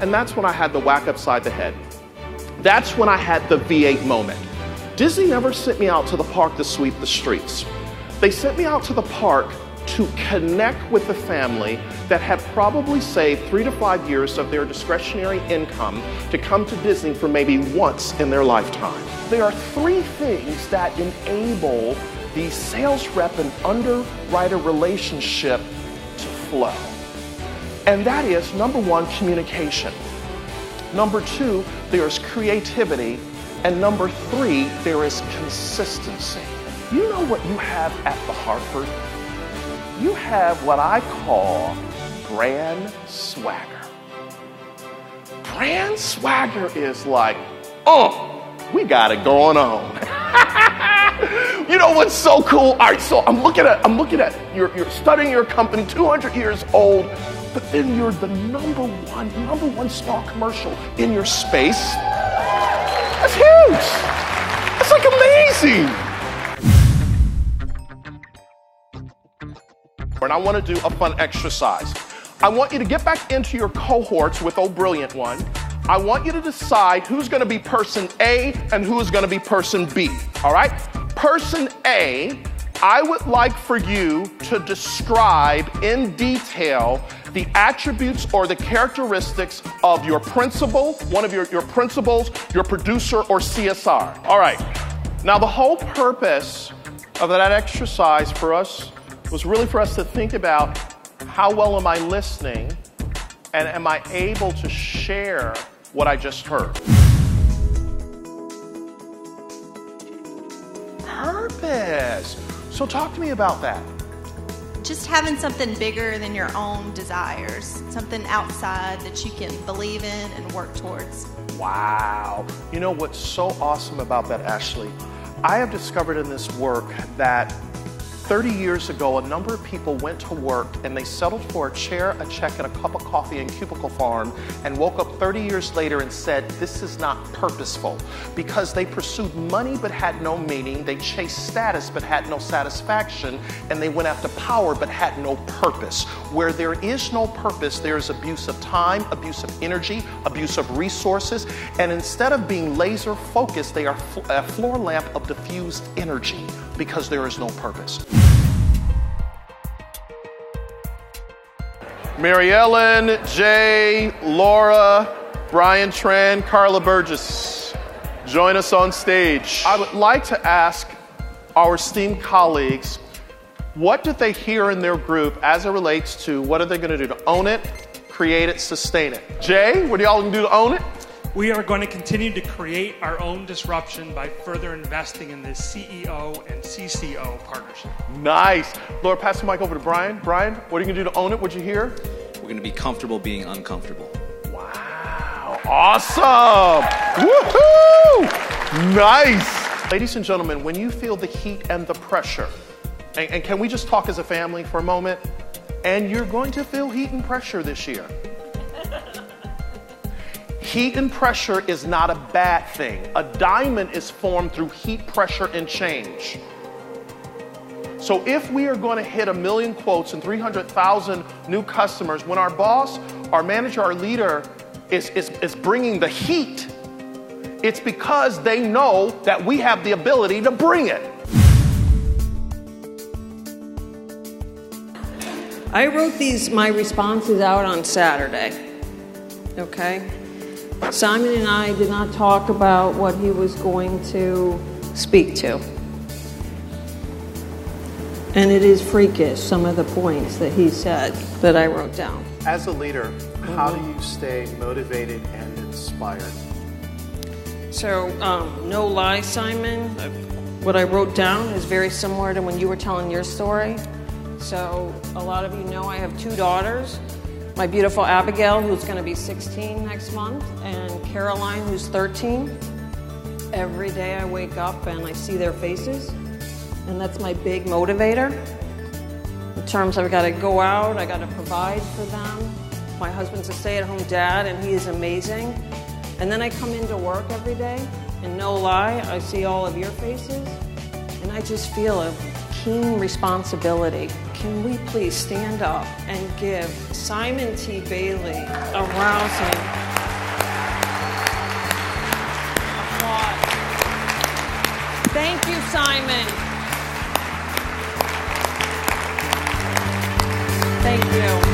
And that's when I had the whack upside the head. That's when I had the V8 moment. Disney never sent me out to the park to sweep the streets. They sent me out to the park to connect with the family that had probably saved 3 to 5 years of their discretionary income to come to Disney for maybe once in their lifetime. There are 3 things that enable the sales rep and underwriter relationship to flow. And that is, number 1, communication. Number 2, there's creativity. And number 3, there is consistency. You know what you have at the Hartford? You have what I call brand swagger. Brand swagger is like, we got it going on. You know what's so cool? All right, so I'm looking at you're studying your company, 200 years old, but then you're the number one small commercial in your space. That's huge. That's like amazing. And I want to do a fun exercise. I want you to get back into your cohorts with Oh Brilliant One. I want you to decide who's going to be person A and who is going to be person B. All right? Person A, I would like for you to describe in detail the attributes or the characteristics of your principal, one of your principals, your producer, or CSR. All right. Now, the whole purpose of that exercise for us was really for us to think about how well am I listening and am I able to share what I just heard. Purpose. So talk to me about that. Just having something bigger than your own desires, something outside that you can believe in and work towards. Wow. You know what's so awesome about that, Ashley? I have discovered in this work that 30 years ago, a number of people went to work and they settled for a chair, a check, and a cup of coffee in Cubicle Farm and woke up 30 years later and said, this is not purposeful, because they pursued money but had no meaning, they chased status but had no satisfaction, and they went after power but had no purpose. Where there is no purpose, there is abuse of time, abuse of energy, abuse of resources, and instead of being laser focused, they are a floor lamp of diffused energy because there is no purpose. Mary Ellen, Jay, Laura, Brian Tran, Carla Burgess, join us on stage. I would like to ask our esteemed colleagues, what did they hear in their group as it relates to what are they going to do to own it, create it, sustain it? Jay, what are y'all going to do to own it? We are going to continue to create our own disruption by further investing in this CEO and CCO partnership. Nice. Laura, pass the mic over to Brian. Brian, what are you going to do to own it? What'd you hear? We're going to be comfortable being uncomfortable. Wow. Awesome. Woohoo! Nice. Ladies and gentlemen, when you feel the heat and the pressure, and can we just talk as a family for a moment? And you're going to feel heat and pressure this year. Heat and pressure is not a bad thing. A diamond is formed through heat, pressure, and change. So if we are going to hit 1 million quotes and 300,000 new customers, when our boss, our manager, our leader is bringing the heat, it's because they know that we have the ability to bring it. I wrote my responses out on Saturday, okay? Simon and I did not talk about what he was going to speak to. And it is freakish, some of the points that he said that I wrote down. As a leader, how do you stay motivated and inspired? So, no lie, Simon. What I wrote down is very similar to when you were telling your story. So, a lot of you know I have 2 daughters. My beautiful Abigail, who's going to be 16 next month, and Caroline, who's 13. Every day I wake up and I see their faces, and that's my big motivator. In terms of I got to go out, I got to provide for them. My husband's a stay-at-home dad, and he is amazing. And then I come into work every day, and no lie, I see all of your faces, and I just feel a keen responsibility. Can we please stand up and give Simon T. Bailey a rousing Applause. Thank you, Simon. Thank you.